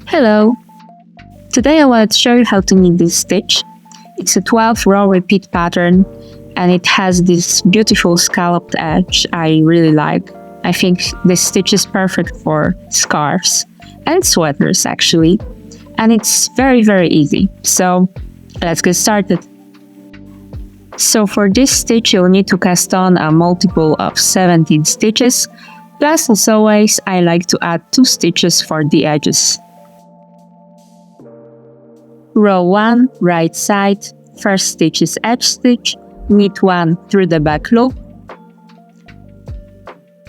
Hello! Today I wanted to show you how to knit this stitch. It's a 12 row repeat pattern and it has this beautiful scalloped edge I really like. I think this stitch is perfect for scarves and sweaters actually. And it's very easy. So let's get started. So for this stitch you'll need to cast on a multiple of 17 stitches. Plus, as always, I like to add 2 stitches for the edges. Row 1, right side, first stitch is edge stitch, knit 1 through the back loop,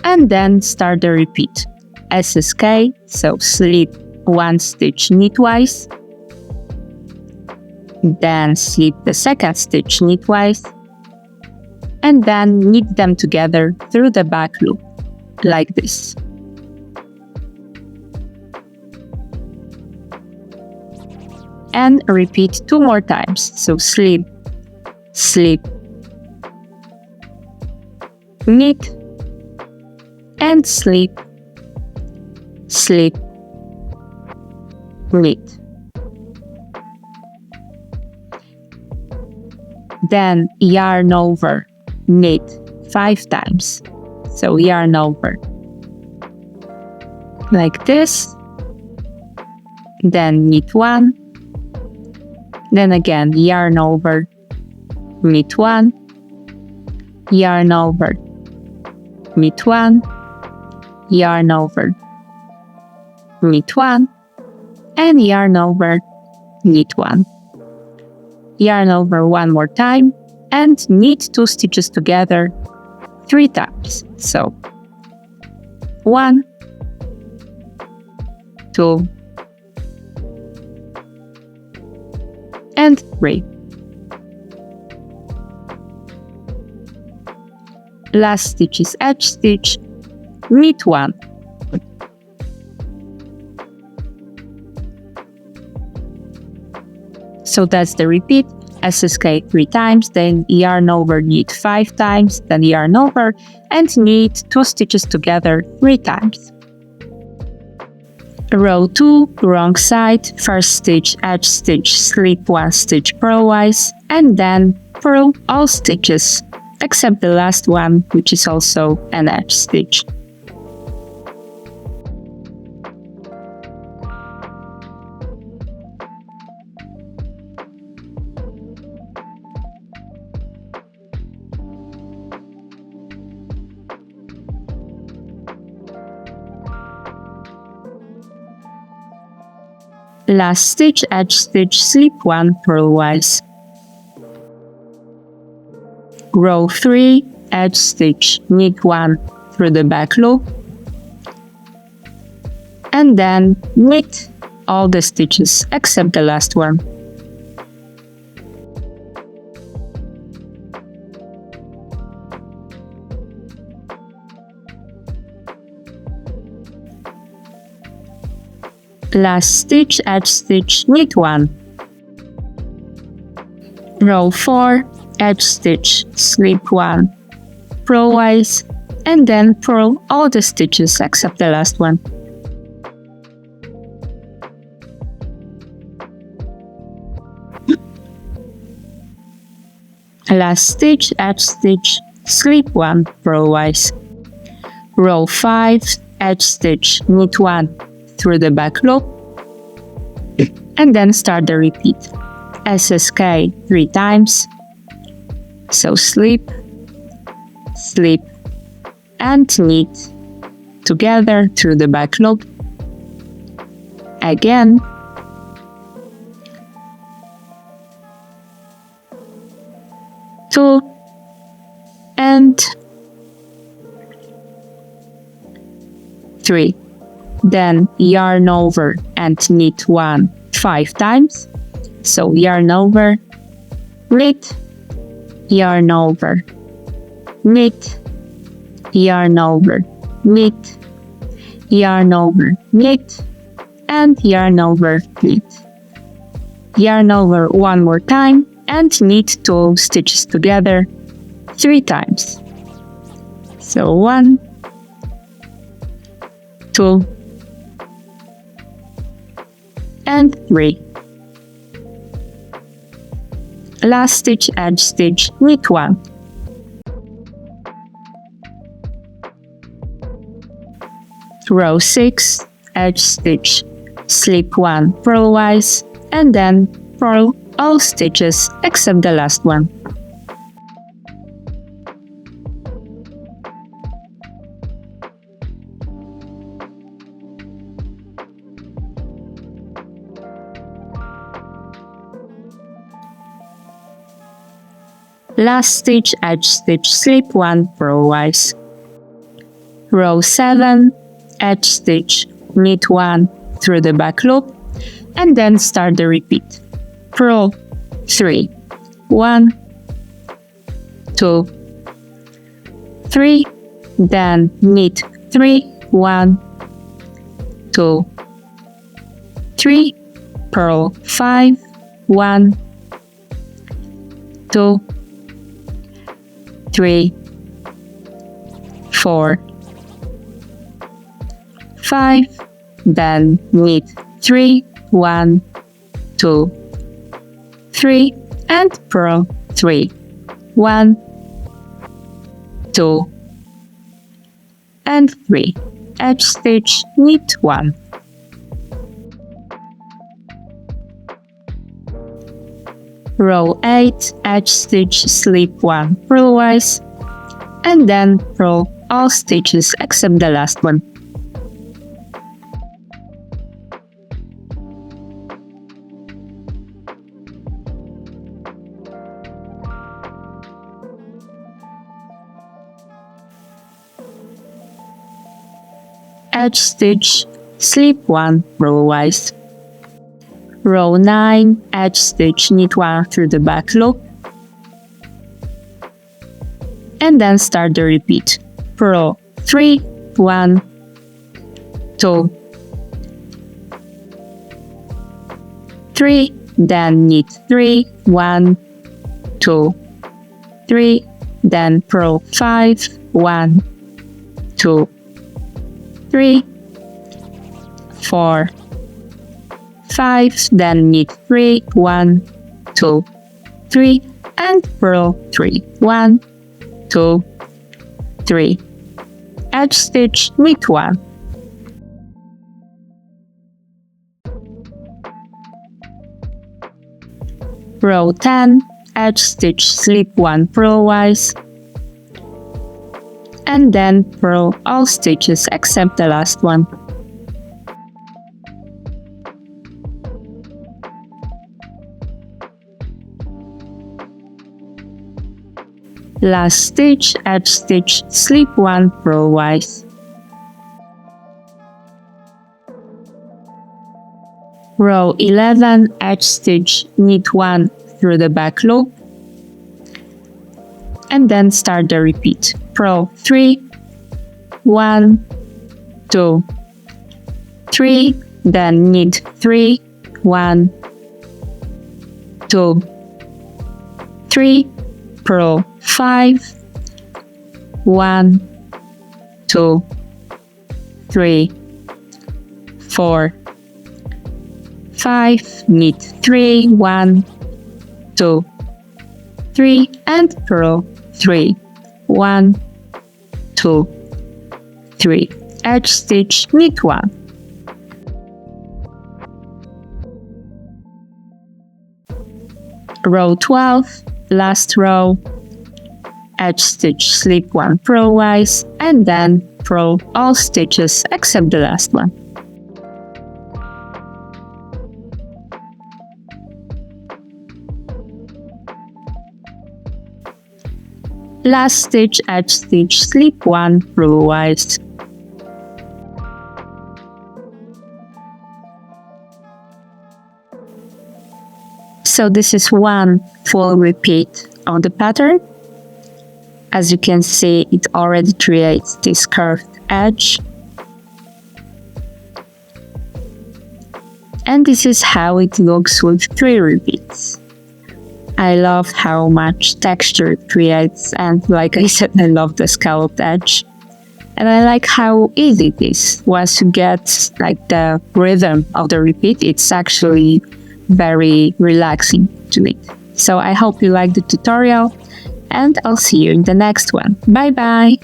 and then start the repeat. SSK, so slip 1 stitch knitwise, then slip the second stitch knitwise, and then knit them together through the back loop, like this. And repeat 2 more times. So slip, slip, knit, and slip, slip, knit. Then yarn over, knit 5 times. So yarn over, like this. Then knit 1. Then again, yarn over, knit 1, yarn over, knit 1, yarn over, knit 1, and yarn over, knit 1. Yarn over 1 more time, and knit 2 stitches together 3 times. So 1, 2, and 3. Last stitch is edge stitch, knit 1. So that's the repeat. SSK 3 times, then yarn over, knit 5 times, then yarn over, and knit 2 stitches together 3 times. Row 2, wrong side, first stitch, edge stitch, slip 1 stitch purlwise, and then purl all stitches, except the last one, which is also an edge stitch. Last stitch, edge stitch, slip 1 purlwise. Row 3, edge stitch, knit 1 through the back loop, and then knit all the stitches except the last one. Last stitch, edge stitch, knit 1. Row 4, edge stitch, slip 1 purlwise, and then purl all the stitches except the last one. Last stitch, edge stitch, slip 1 purlwise. Row 5, edge stitch, knit 1 through the back loop, and then start the repeat. SSK 3 times, so slip, slip, and knit together through the back loop. Again, two, and 3. Then yarn over and knit 1 5 times. So yarn over, knit, yarn over, knit, yarn over, knit, yarn over, knit, and yarn over, knit. Yarn over 1 more time and knit 2 stitches together 3 times. So 1, 2, and 3. Last stitch, edge stitch, knit 1. Row 6, edge stitch, slip 1 purlwise, and then purl all stitches except the last one. Last stitch, edge stitch, slip 1 purlwise. Row 7, edge stitch, knit 1 through the back loop, and then start the repeat. Purl 3, 1, 2, 3, then knit 3, 1, 2, 3, purl 5, 1, 2, 3, 4, 5, then knit 3, 1, 2, 3, and purl 3, 1, 2, and 3. Edge stitch, knit 1. Row 8, edge stitch, slip 1 purlwise, and then purl all stitches except the last one. Edge stitch, slip 1 purlwise. Row 9, edge stitch, knit 1 through the back loop, and then start the repeat. Purl 3, 1, 2, 3, then knit 3, 1, 2, 3, then purl 5, 1, 2, 3, 4, 5, then knit 3, 1, 2, 3, and purl 3, 1, 2, 3. Edge stitch, knit 1. Row 10, edge stitch, slip 1 purlwise, and then purl all stitches except the last one. Last stitch, edge stitch, slip 1 purlwise. Row 11, edge stitch, knit 1 through the back loop, and then start the repeat. Purl 3, 1, 2, 3, then knit 3, 1, 2, 3, purl 5, 1, 2, 3, 4, 5, knit 3, 1, 2, 3, and purl 3, 1, 2, 3. Edge stitch, knit 1. Row 12, last row, edge stitch, slip 1 purlwise, and then purl all stitches except the last one. Last stitch, edge stitch, slip 1 purlwise. So this is one full repeat of the pattern. As you can see, it already creates this curved edge. And this is how it looks with 3 repeats. I love how much texture it creates, and like I said, I love the scalloped edge. And I like how easy it is. Once you get like the rhythm of the repeat, it's actually very relaxing to it. So I hope you liked the tutorial, and I'll see you in the next one. Bye bye!